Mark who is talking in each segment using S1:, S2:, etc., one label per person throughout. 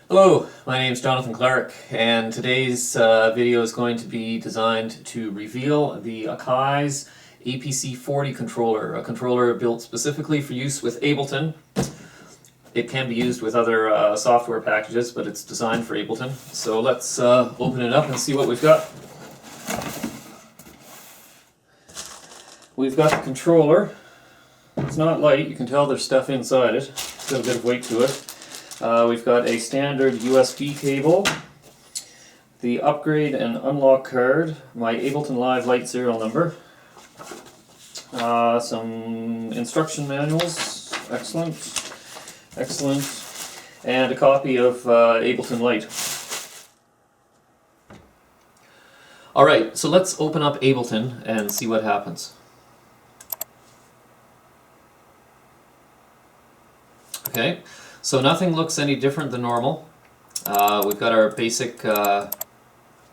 S1: Hello, my name is Jonathan Clark, and today's video is going to be designed to reveal the Akai's APC-40 controller, a controller built specifically for use with Ableton. It can be used with other software packages, but it's designed for Ableton. So let's open it up and see what we've got. We've got the controller. It's not light, you can tell there's stuff inside it. It's got a bit of weight to it. We've got a standard USB cable, the upgrade and unlock card, my Ableton Live Lite serial number, some instruction manuals, excellent, and a copy of Ableton Lite. Alright, so let's open up Ableton and see what happens. Okay. So nothing looks any different than normal. We've got our basic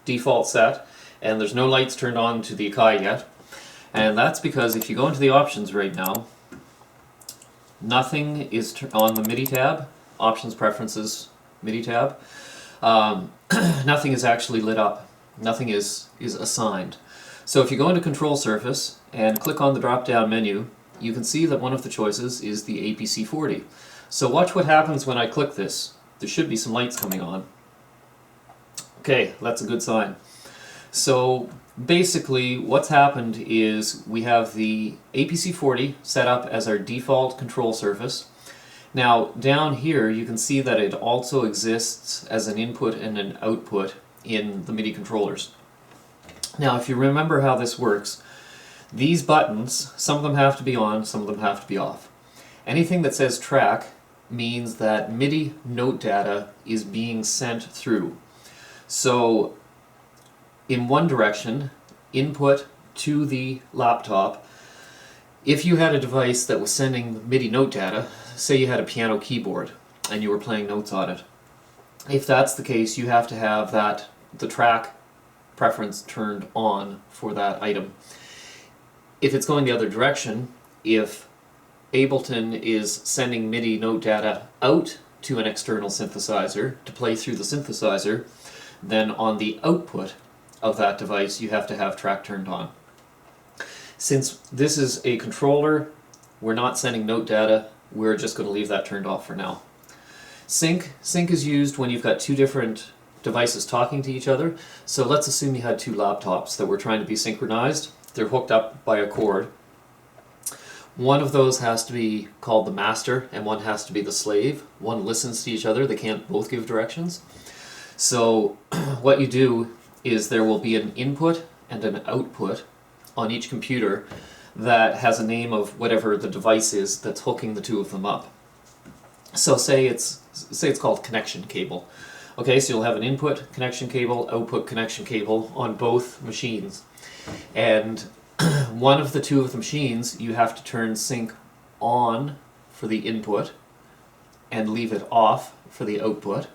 S1: default set, and there's no lights turned on to the Akai yet. And that's because if you go into the options right now, nothing is on the MIDI tab, options preferences MIDI tab. Nothing is actually lit up. Nothing is assigned. So if you go into Control Surface and click on the drop-down menu, you can see that one of the choices is the APC40. So watch what happens when I click this. There should be some lights coming on. Okay, that's a good sign. So basically what's happened is we have the APC40 set up as our default control surface. Now down here you can see that it also exists as an input and an output in the MIDI controllers. Now if you remember how this works, these buttons, some of them have to be on, some of them have to be off. Anything that says track means that MIDI note data is being sent through. So in one direction, input to the laptop, if you had a device that was sending MIDI note data, say you had a piano keyboard and you were playing notes on it, if that's the case you have to have the track preference turned on for that item. If it's going the other direction, if Ableton is sending MIDI note data out to an external synthesizer to play through the synthesizer, then on the output of that device you have to have track turned on. Since this is a controller, we're not sending note data, we're just going to leave that turned off for now. Sync is used when you've got two different devices talking to each other. So let's assume you had two laptops that were trying to be synchronized. They're hooked up by a cord. One of those has to be called the master and one has to be the slave. One listens to each other, they can't both give directions. So what you do is there will be an input and an output on each computer that has a name of whatever the device is that's hooking the two of them up. So say it's called connection cable. Okay, so you'll have an input connection cable, output connection cable on both machines. And one of the two of the machines you have to turn sync on for the input and leave it off for the output.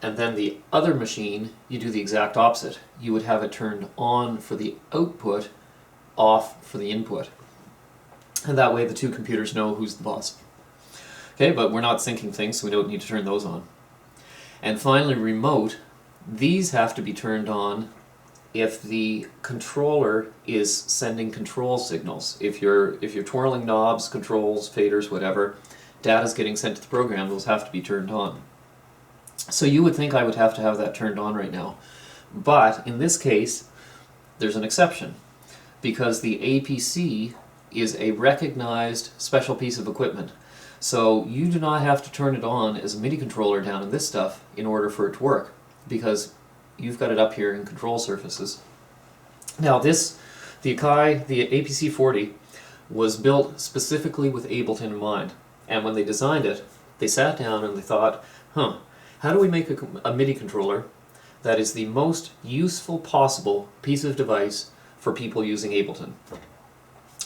S1: And then the other machine you do the exact opposite. You would have it turned on for the output, off for the input. And that way the two computers know who's the boss. Okay, but we're not syncing things, so we don't need to turn those on. And finally, remote, these have to be turned on if the controller is sending control signals. If you're twirling knobs, controls, faders, whatever, data's getting sent to the program, those have to be turned on. So you would think I would have to have that turned on right now. But in this case, there's an exception, because the APC is a recognized special piece of equipment. So you do not have to turn it on as a MIDI controller down in this stuff in order for it to work, because you've got it up here in control surfaces. Now the Akai, the APC40, was built specifically with Ableton in mind. And when they designed it, they sat down and they thought, how do we make a MIDI controller that is the most useful possible piece of device for people using Ableton?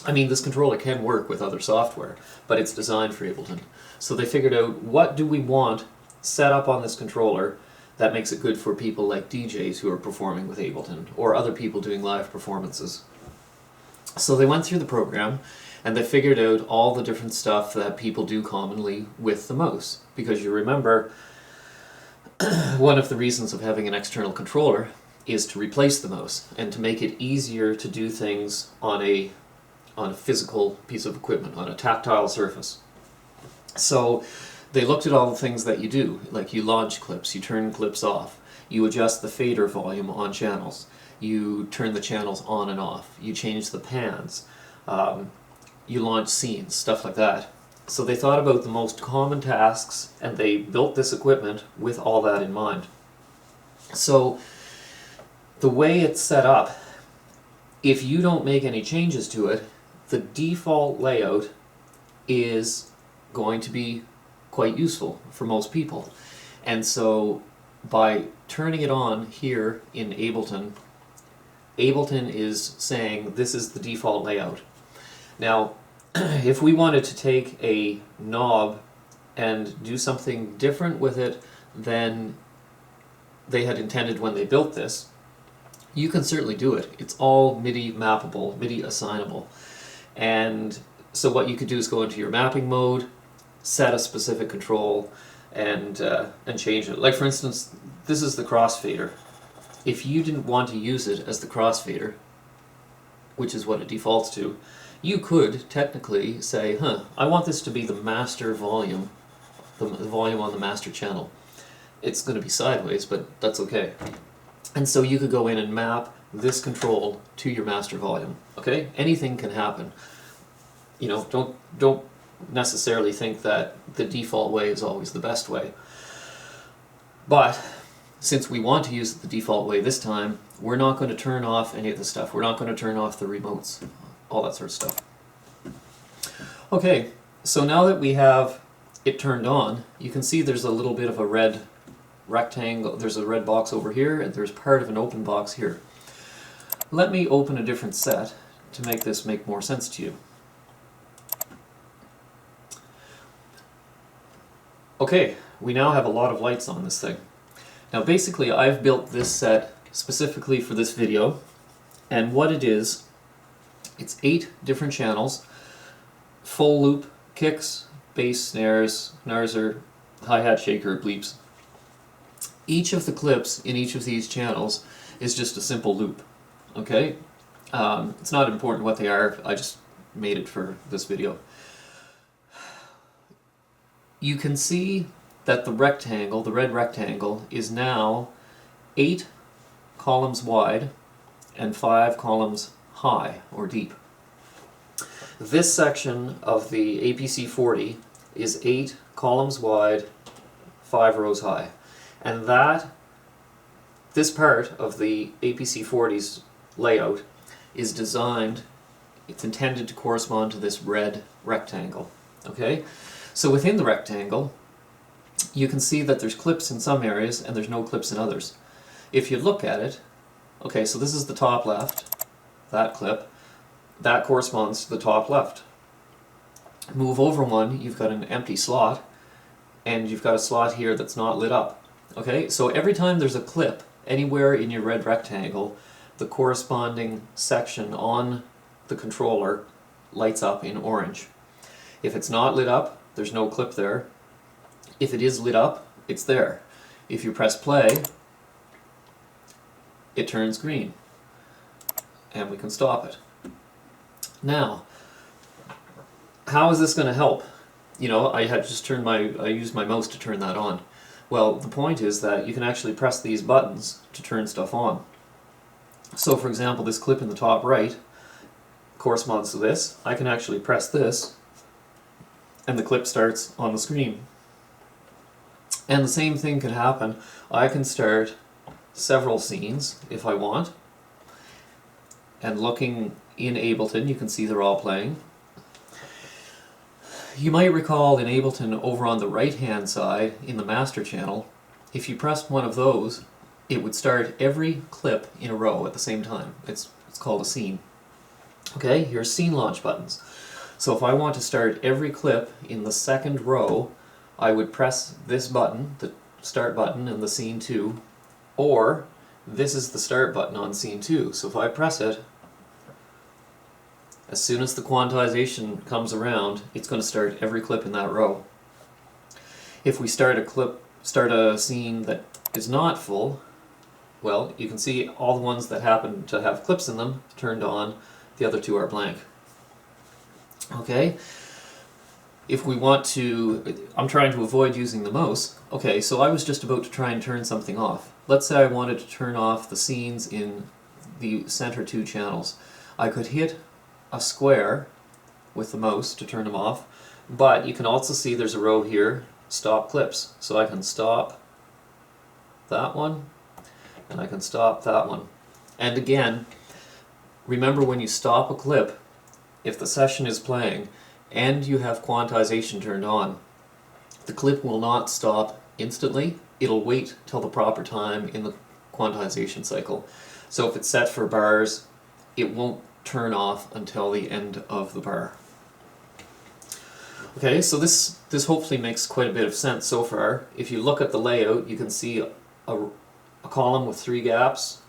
S1: I mean, this controller can work with other software, but it's designed for Ableton. So they figured out, what do we want set up on this controller that makes it good for people like DJs who are performing with Ableton, or other people doing live performances. So they went through the program and they figured out all the different stuff that people do commonly with the mouse. Because you remember, one of the reasons of having an external controller is to replace the mouse and to make it easier to do things on a physical piece of equipment, on a tactile surface. So they looked at all the things that you do, like you launch clips, you turn clips off, you adjust the fader volume on channels, you turn the channels on and off, you change the pans, you launch scenes, stuff like that. So they thought about the most common tasks and they built this equipment with all that in mind. So the way it's set up, if you don't make any changes to it, the default layout is going to be quite useful for most people. And so by turning it on here in Ableton, Ableton is saying this is the default layout. Now, if we wanted to take a knob and do something different with it than they had intended when they built this, you can certainly do it. It's all MIDI mappable, MIDI assignable. And so what you could do is go into your mapping mode, set a specific control, and change it. Like for instance, this is the crossfader. If you didn't want to use it as the crossfader, which is what it defaults to, you could technically say, I want this to be the master volume, the volume on the master channel. It's going to be sideways, but that's okay. And so you could go in and map this control to your master volume. Okay? Anything can happen. You know, don't necessarily think that the default way is always the best way. But since we want to use the default way this time, we're not going to turn off any of the stuff. We're not going to turn off the remotes, all that sort of stuff. Okay, so now that we have it turned on, you can see there's a little bit of a red rectangle. There's a red box over here, and there's part of an open box here. Let me open a different set to make this make more sense to you. Okay, we now have a lot of lights on this thing. Now basically I've built this set specifically for this video, and what it is, it's 8 different channels, full loop, kicks, bass, snares, snarzer, hi-hat, shaker, bleeps. Each of the clips in each of these channels is just a simple loop, okay? It's not important what they are, I just made it for this video. You can see that the rectangle, the red rectangle, is now 8 columns wide and 5 columns high or deep. This section of the APC-40 is 8 columns wide, 5 rows high. And this part of the APC-40's layout is designed, it's intended to correspond to this red rectangle. Okay? So within the rectangle, you can see that there's clips in some areas and there's no clips in others. If you look at it, okay, so this is the top left, that clip, that corresponds to the top left. Move over one, you've got an empty slot, and you've got a slot here that's not lit up. Okay, so every time there's a clip anywhere in your red rectangle, the corresponding section on the controller lights up in orange. If it's not lit up, there's no clip there. If it is lit up, it's there. If you press play, it turns green. And we can stop it. Now, how is this going to help? You know, I used my mouse to turn that on. Well, the point is that you can actually press these buttons to turn stuff on. So for example, this clip in the top right corresponds to this. I can actually press this and the clip starts on the screen. And the same thing can happen. I can start several scenes if I want. And looking in Ableton, you can see they're all playing. You might recall in Ableton over on the right hand side in the master channel, if you pressed one of those, it would start every clip in a row at the same time. It's called a scene. Okay, here's scene launch buttons. So if I want to start every clip in the second row, I would press this button, the start button in the scene 2, or this is the start button on scene 2. So if I press it, as soon as the quantization comes around, it's going to start every clip in that row. If we start a scene that is not full, well, you can see all the ones that happen to have clips in them turned on, the other two are blank. Okay, if we want to, I'm trying to avoid using the mouse. Okay, so I was just about to try and turn something off. Let's say I wanted to turn off the scenes in the center two channels. I could hit a square with the mouse to turn them off, but you can also see there's a row here, stop clips. So I can stop that one, and I can stop that one. And again, remember when you stop a clip, if the session is playing and you have quantization turned on, the clip will not stop instantly. It'll wait till the proper time in the quantization cycle. So if it's set for bars, it won't turn off until the end of the bar. Okay, so this hopefully makes quite a bit of sense so far. If you look at the layout, you can see a column with 3 gaps,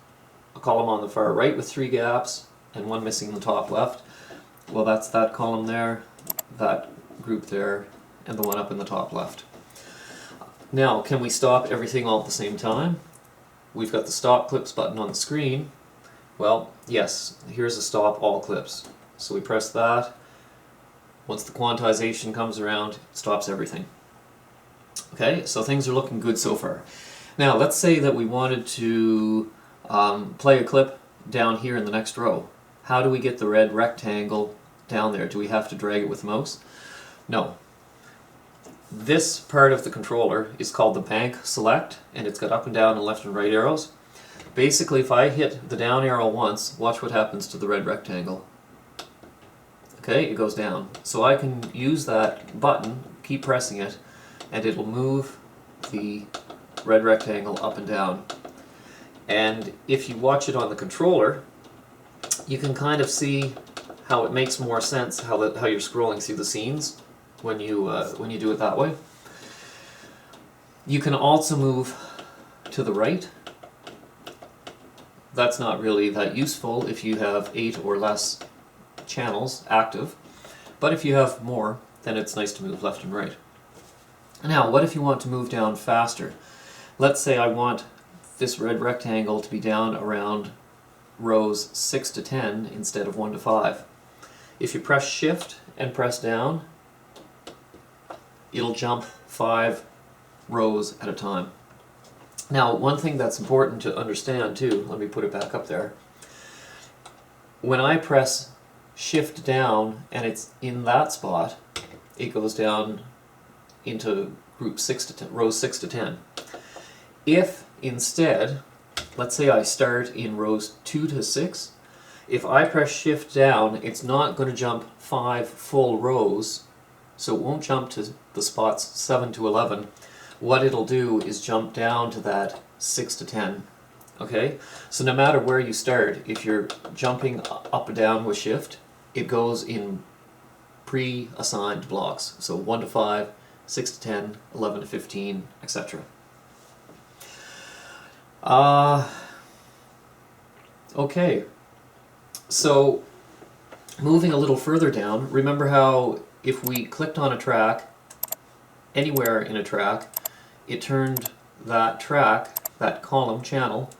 S1: a column on the far right with 3 gaps, and one missing in the top left. Well, that's that column there, that group there, and the one up in the top left. Now, can we stop everything all at the same time? We've got the stop clips button on the screen. Well, yes, here's a stop all clips. So we press that. Once the quantization comes around, it stops everything. Okay, so things are looking good so far. Now, let's say that we wanted to play a clip down here in the next row. How do we get the red rectangle down there? Do we have to drag it with the mouse? No. This part of the controller is called the bank select, and it's got up and down and left and right arrows. Basically, if I hit the down arrow once, watch what happens to the red rectangle. Okay, it goes down. So I can use that button, keep pressing it, and it'll move the red rectangle up and down. And if you watch it on the controller, you can kind of see how it makes more sense how you're scrolling through the scenes when you do it that way. You can also move to the right. That's not really that useful if you have 8 or less channels active, but if you have more, then it's nice to move left and right. Now, what if you want to move down faster? Let's say I want this red rectangle to be down around rows 6 to 10 instead of 1 to 5. If you press Shift and press down, it'll jump 5 rows at a time. Now, one thing that's important to understand too, let me put it back up there. When I press Shift down and it's in that spot, it goes down into group 6 to 10, rows 6 to 10. If instead, let's say I start in rows 2 to 6, if I press Shift down, it's not going to jump 5 full rows, so it won't jump to the spots 7 to 11. What it'll do is jump down to that 6 to 10. Okay? So no matter where you start, if you're jumping up and down with Shift, it goes in pre-assigned blocks. So 1 to 5, 6 to 10, 11 to 15, etc. Okay, so moving a little further down, remember how if we clicked on a track, anywhere in a track, it turned that track, that column, channel,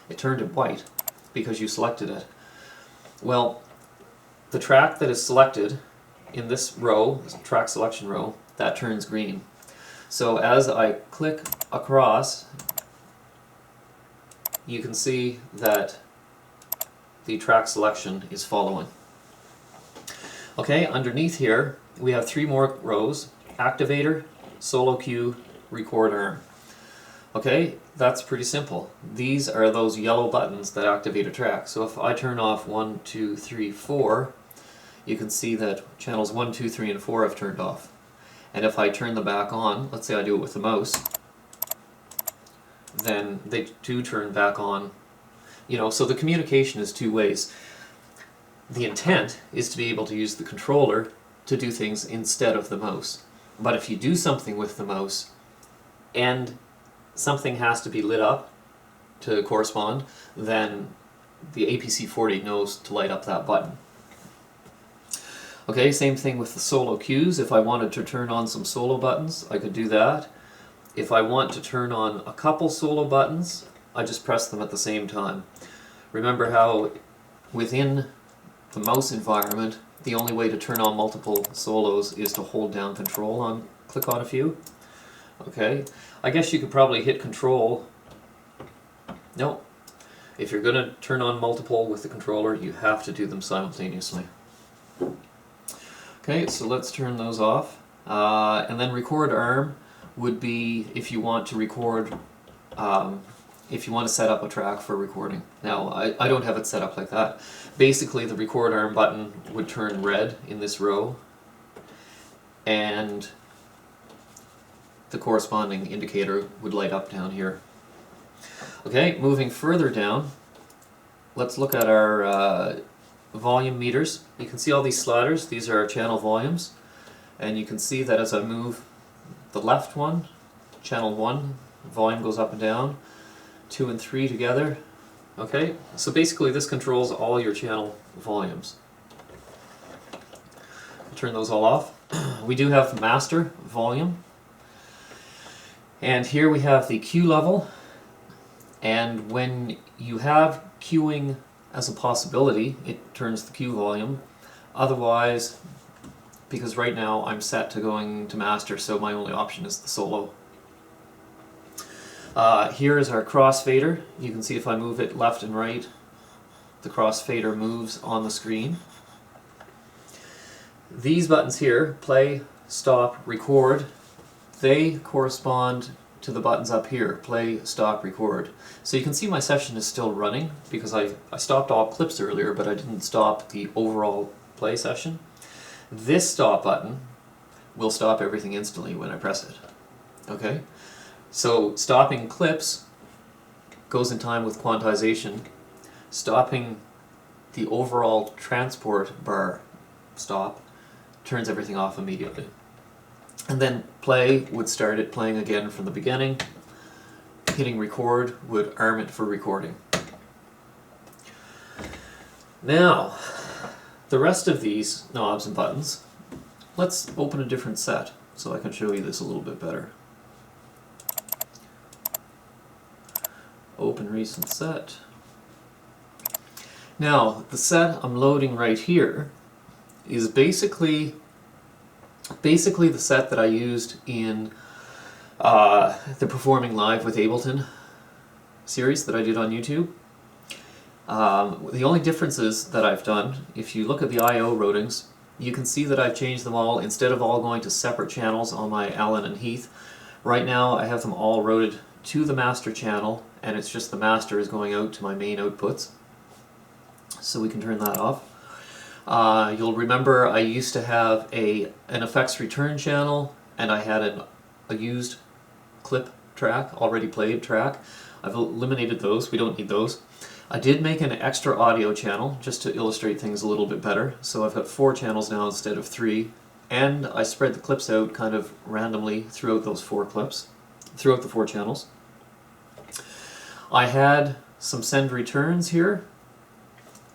S1: it turned it white because you selected it. Well, the track that is selected in this row, this track selection row, that turns green. So as I click across, you can see that the track selection is following. Okay, underneath here we have 3 more rows: activator, solo cue, record arm. Okay, that's pretty simple. These are those yellow buttons that activate a track. So if I turn off 1, 2, 3, 4, you can see that channels 1, 2, 3, and 4 have turned off. And if I turn them back on, let's say I do it with the mouse, then they do turn back on. You know, so the communication is 2 ways. The intent is to be able to use the controller to do things instead of the mouse. But if you do something with the mouse and something has to be lit up to correspond, then the APC-40 knows to light up that button. Okay, same thing with the solo cues. If I wanted to turn on some solo buttons, I could do that. if I want to turn on a couple solo buttons, I just press them at the same time. Remember how within the mouse environment, the only way to turn on multiple solos is to hold down Control click on a few? Okay, I guess you could probably hit Control. No, if you're going to turn on multiple with the controller, you have to do them simultaneously. Okay, so let's turn those off. And then record arm would be if you want to record, if you want to set up a track for recording. Now, I don't have it set up like that. Basically, the record arm button would turn red in this row, and the corresponding indicator would light up down here. Okay, moving further down, let's look at our volume meters. You can see all these sliders. These are our channel volumes, and you can see that as I move the left one, channel 1, volume goes up and down, 2 and 3 together. Okay, so basically this controls all your channel volumes. I'll turn those all off. We do have master volume, and here we have the Q level, and when you have queuing as a possibility, it turns the Q volume. Otherwise, because right now I'm set to going to master, so my only option is the solo. Here is our crossfader. You can see if I move it left and right, the crossfader moves on the screen. These buttons here, play, stop, record, they correspond to the buttons up here, play, stop, record. So you can see my session is still running because I stopped all clips earlier, but I didn't stop the overall play session. This stop button will stop everything instantly when I press it. Okay? So stopping clips goes in time with quantization. Stopping the overall transport bar stop turns everything off immediately. And then play would start it playing again from the beginning. Hitting record would arm it for recording. Now, the rest of these knobs and buttons, let's open a different set so I can show you this a little bit better. Open recent set. Now, the set I'm loading right here is basically the set that I used in the Performing Live with Ableton series that I did on YouTube. The only differences that I've done, if you look at the I/O routings, you can see that I've changed them all. Instead of all going to separate channels on my Allen and Heath, right now I have them all routed to the master channel, and it's just the master is going out to my main outputs. So we can turn that off. You'll remember I used to have an effects return channel, and I had a used clip track, already played track. I've eliminated those, we don't need those. I did make an extra audio channel just to illustrate things a little bit better, so I've got 4 channels now instead of 3, and I spread the clips out kind of randomly throughout those 4 clips, throughout the 4 channels. I had some send returns here.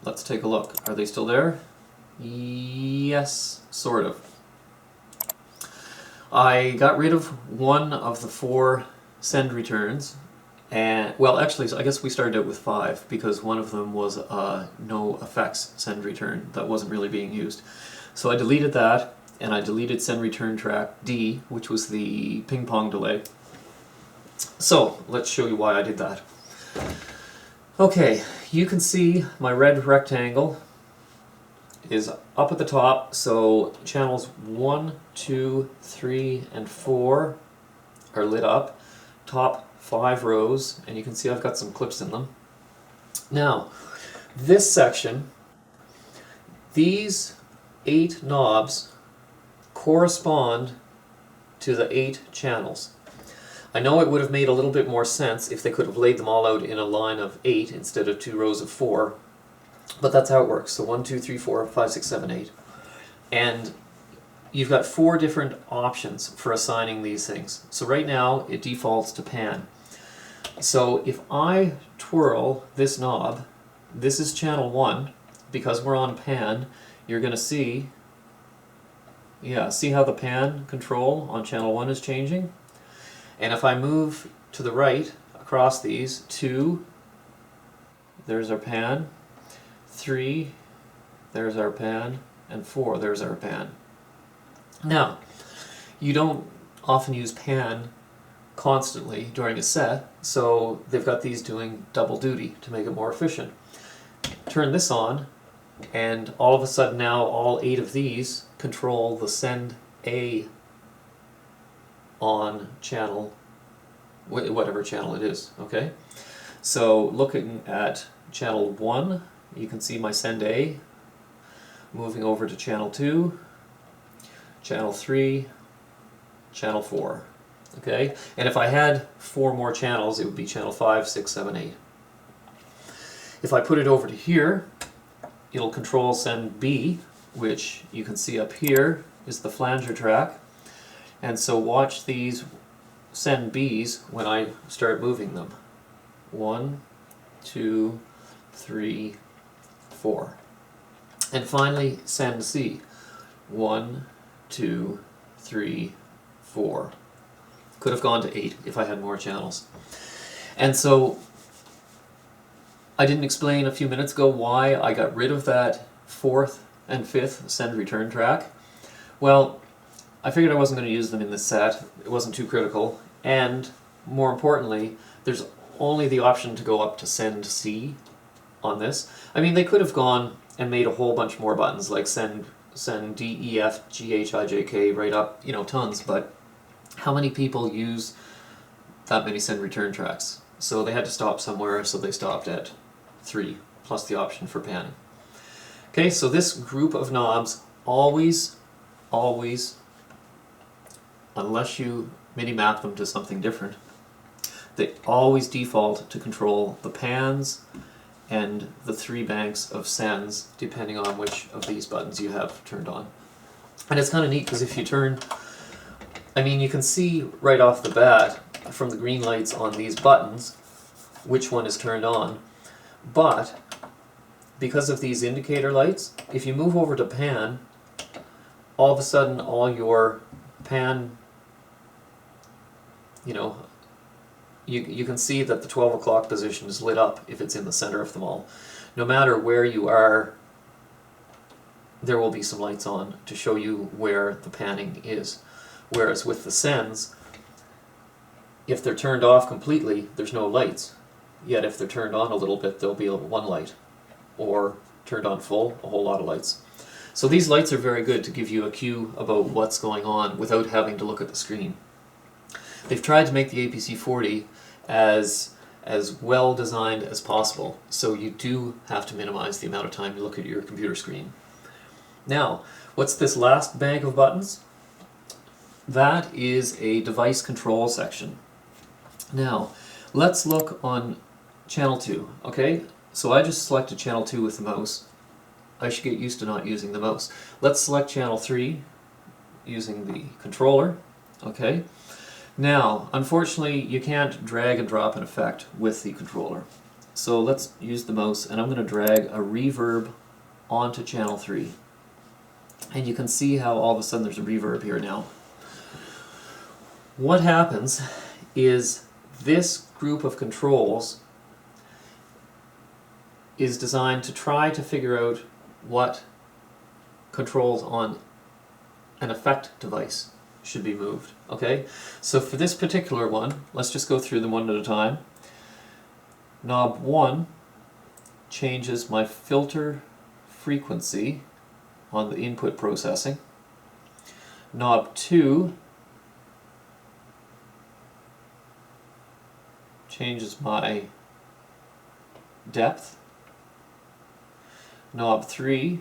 S1: Let's take a look. Are they still there? Yes, sort of. I got rid of one of the 4 send returns, and well, actually, I guess we started out with 5 because one of them was a no effects send return that wasn't really being used. So I deleted that, and I deleted send return track D, which was the ping pong delay. So let's show you why I did that. Okay, you can see my red rectangle is up at the top, so channels 1, 2, 3, and 4 are lit up. Top 5 rows, and you can see I've got some clips in them. Now, this section, these 8 knobs correspond to the 8 channels. I know it would have made a little bit more sense if they could have laid them all out in a line of 8 instead of 2 rows of 4, but that's how it works. So 1, 2, 3, 4, 5, 6, 7, 8. And you've got 4 different options for assigning these things. So right now it defaults to pan. So if I twirl this knob, this is channel 1, because we're on pan, you're going to see, see how the pan control on channel 1 is changing? And if I move to the right across these, 2, there's our pan, 3, there's our pan, and 4, there's our pan. Now, you don't often use pan constantly during a set, so they've got these doing double duty to make it more efficient. Turn this on, and all of a sudden now all 8 of these control the send A on channel, whatever channel it is, okay? So looking at channel 1, you can see my send A, moving over to channel 2, channel 3, channel 4, okay? And if I had 4 more channels, it would be channel 5, 6, 7, 8. If I put it over to here, it'll control send B, which you can see up here is the flanger track. And so watch these send Bs when I start moving them. 1, 2, 3, 4. And finally send C. 1, 2, 3, 4. Could have gone to 8 if I had more channels. And so I didn't explain a few minutes ago why I got rid of that 4th and 5th send return track. Well, I figured I wasn't going to use them in this set. It wasn't too critical. And more importantly, there's only the option to go up to send C on this. I mean, they could have gone and made a whole bunch more buttons, like send D, E, F, G, H, I, J, K, right up, you know, tons, but how many people use that many send return tracks? So they had to stop somewhere, so they stopped at 3, plus the option for panning. Okay, so this group of knobs always, unless you MIDI map them to something different, they always default to control the pans and the 3 banks of sends, depending on which of these buttons you have turned on. And it's kind of neat because if you turn, I mean, you can see right off the bat from the green lights on these buttons which one is turned on, but because of these indicator lights, if you move over to pan, all of a sudden all your pan, you know, you can see that the 12 o'clock position is lit up if it's in the center of them all. No matter where you are, there will be some lights on to show you where the panning is. Whereas with the sends, if they're turned off completely, there's no lights. Yet if they're turned on a little bit, there'll be one light. Or turned on full, a whole lot of lights. So these lights are very good to give you a cue about what's going on without having to look at the screen. They've tried to make the APC-40 as well designed as possible, so you do have to minimize the amount of time you look at your computer screen. Now, what's this last bank of buttons? That is a device control section. Now, let's look on channel 2, okay? So I just selected channel 2 with the mouse. I should get used to not using the mouse. Let's select channel 3 using the controller, okay? Now, unfortunately, you can't drag and drop an effect with the controller. So let's use the mouse, and I'm going to drag a reverb onto channel 3. And you can see how all of a sudden there's a reverb here now. What happens is this group of controls is designed to try to figure out what controls on an effect device should be moved. Okay, so for this particular one, let's just go through them one at a time. Knob 1 changes my filter frequency on the input processing. Knob 2 changes my depth. Knob 3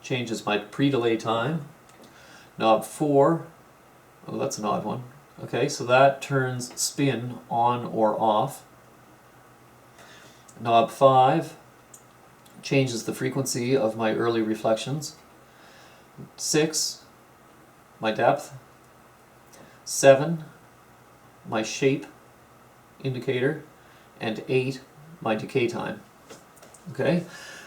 S1: changes my pre-delay time. Knob 4, oh, that's an odd one. Okay, so that turns spin on or off. Knob 5 changes the frequency of my early reflections. 6, my depth. 7, my shape indicator. And 8, my decay time. Okay,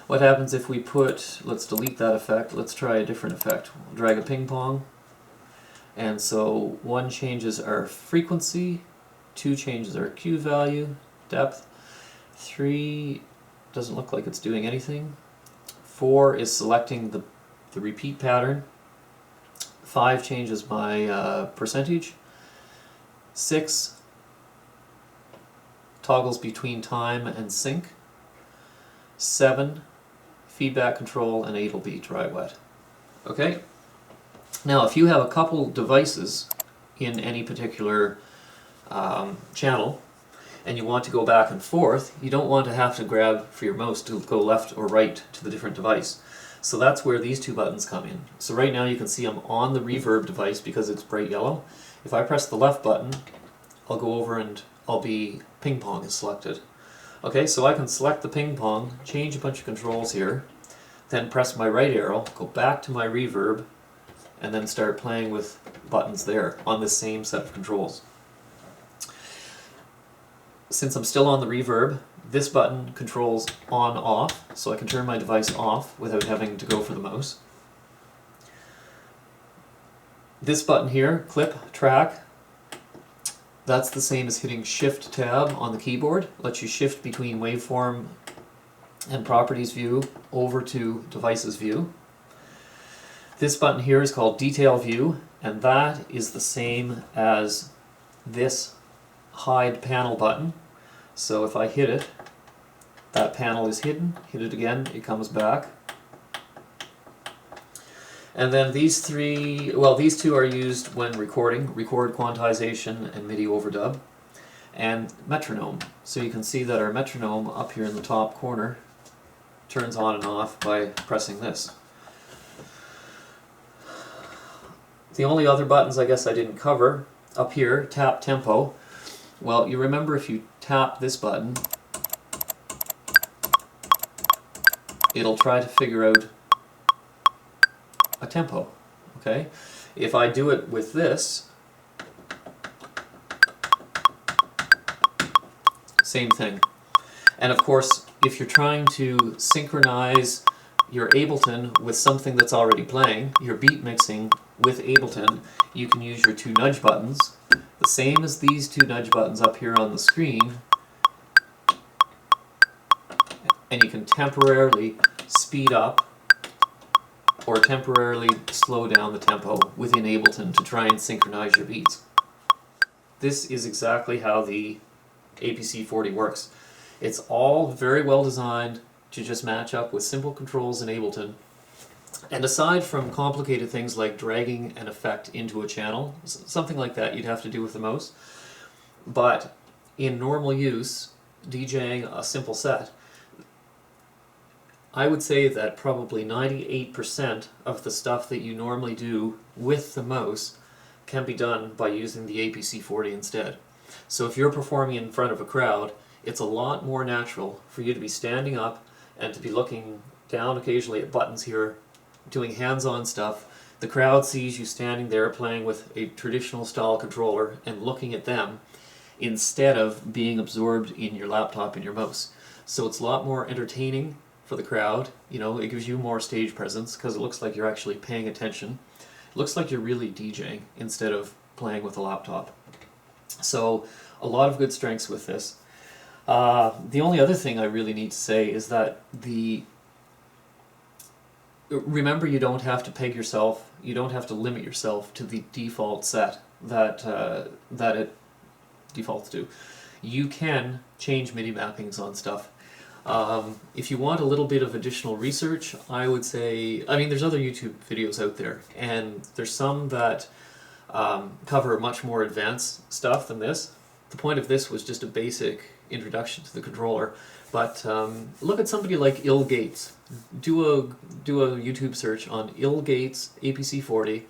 S1: what happens if we put, let's delete that effect, let's try a different effect. We'll drag a ping pong, And so 1 changes our frequency, 2 changes our Q value, depth, 3 doesn't look like it's doing anything, 4 is selecting the repeat pattern, 5 changes my percentage, 6 toggles between time and sync, 7 feedback control, and 8 will be dry wet. Okay? Now if you have a couple devices in any particular channel and you want to go back and forth, you don't want to have to grab for your mouse to go left or right to the different device. So that's where these 2 buttons come in. So right now you can see I'm on the reverb device because it's bright yellow. If I press the left button, I'll go over and I'll be ping pong is selected. Okay, so I can select the ping pong, change a bunch of controls here, then press my right arrow, go back to my reverb, and then start playing with buttons there on the same set of controls. Since I'm still on the reverb, this button controls on-off, so I can turn my device off without having to go for the mouse. This button here, clip, track, that's the same as hitting Shift Tab on the keyboard. Lets you shift between waveform and properties view over to devices view. This button here is called Detail View, and that is the same as this Hide Panel button. So if I hit it, that panel is hidden. Hit it again, it comes back. And then these 2 are used when recording, record quantization and MIDI overdub, and metronome. So you can see that our metronome up here in the top corner turns on and off by pressing this. The only other buttons I guess I didn't cover, up here, tap tempo. Well, you remember if you tap this button, it'll try to figure out a tempo, okay? If I do it with this, same thing. And of course, if you're trying to synchronize your Ableton with something that's already playing, your beat mixing with Ableton, you can use your 2 nudge buttons, the same as these 2 nudge buttons up here on the screen, and you can temporarily speed up or temporarily slow down the tempo within Ableton to try and synchronize your beats. This is exactly how the APC40 works. It's all very well designed to just match up with simple controls in Ableton. And aside from complicated things like dragging an effect into a channel, something like that you'd have to do with the mouse, but in normal use, DJing a simple set, I would say that probably 98% of the stuff that you normally do with the mouse can be done by using the APC40 instead. So if you're performing in front of a crowd, it's a lot more natural for you to be standing up and to be looking down occasionally at buttons here, doing hands-on stuff. The crowd sees you standing there playing with a traditional style controller and looking at them instead of being absorbed in your laptop and your mouse. So it's a lot more entertaining for the crowd. You know, it gives you more stage presence because it looks like you're actually paying attention. It looks like you're really DJing instead of playing with a laptop. So a lot of good strengths with this. The only other thing I really need to say is that remember, you don't have to peg yourself, you don't have to limit yourself to the default set that it defaults to. You can change MIDI mappings on stuff. If you want a little bit of additional research, I would say, I mean, there's other YouTube videos out there, and there's some that cover much more advanced stuff than this. The point of this was just a basic introduction to the controller, but look at somebody like Il Gates. Do a YouTube search on Il Gates APC40,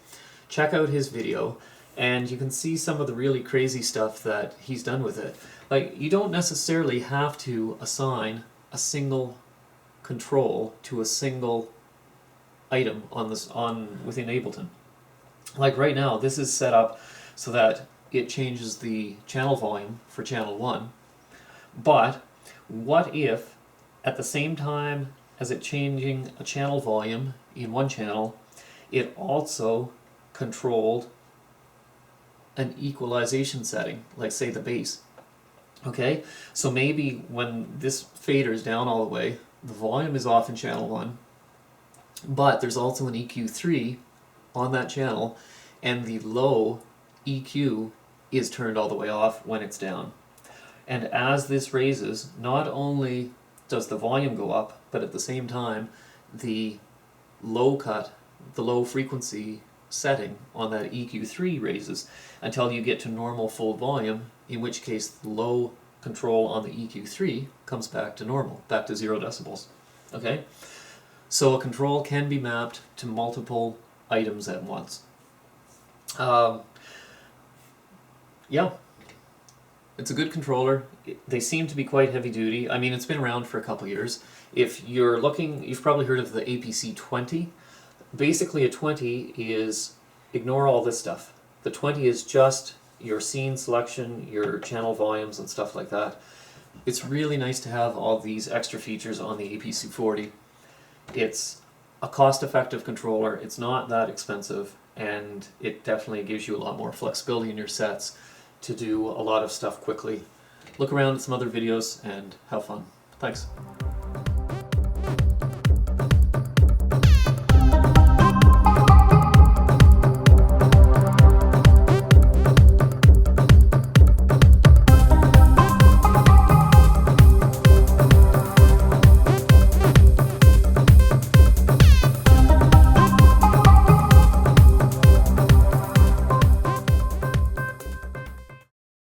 S1: check out his video, and you can see some of the really crazy stuff that he's done with it. Like, you don't necessarily have to assign a single control to a single item within Ableton. Like right now, this is set up so that it changes the channel volume for channel 1. But what if at the same time as it changing a channel volume in one channel, it also controlled an equalization setting, like say the bass. Okay, so maybe when this fader is down all the way, the volume is off in channel 1, but there's also an EQ3 on that channel, and the low EQ is turned all the way off when it's down. And as this raises, not only does the volume go up, but at the same time, the low cut, the low frequency setting on that EQ3 raises until you get to normal full volume, in which case the low control on the EQ3 comes back to normal, back to 0 decibels. Okay? So a control can be mapped to multiple items at once. Yeah, it's a good controller. They seem to be quite heavy duty. I mean, it's been around for a couple years. If you're looking, you've probably heard of the APC-40. Basically a 20 is, ignore all this stuff. The 20 is just your scene selection, your channel volumes and stuff like that. It's really nice to have all these extra features on the APC-40. It's a cost-effective controller, it's not that expensive, and it definitely gives you a lot more flexibility in your sets to do a lot of stuff quickly. Look around at some other videos and have fun. Thanks.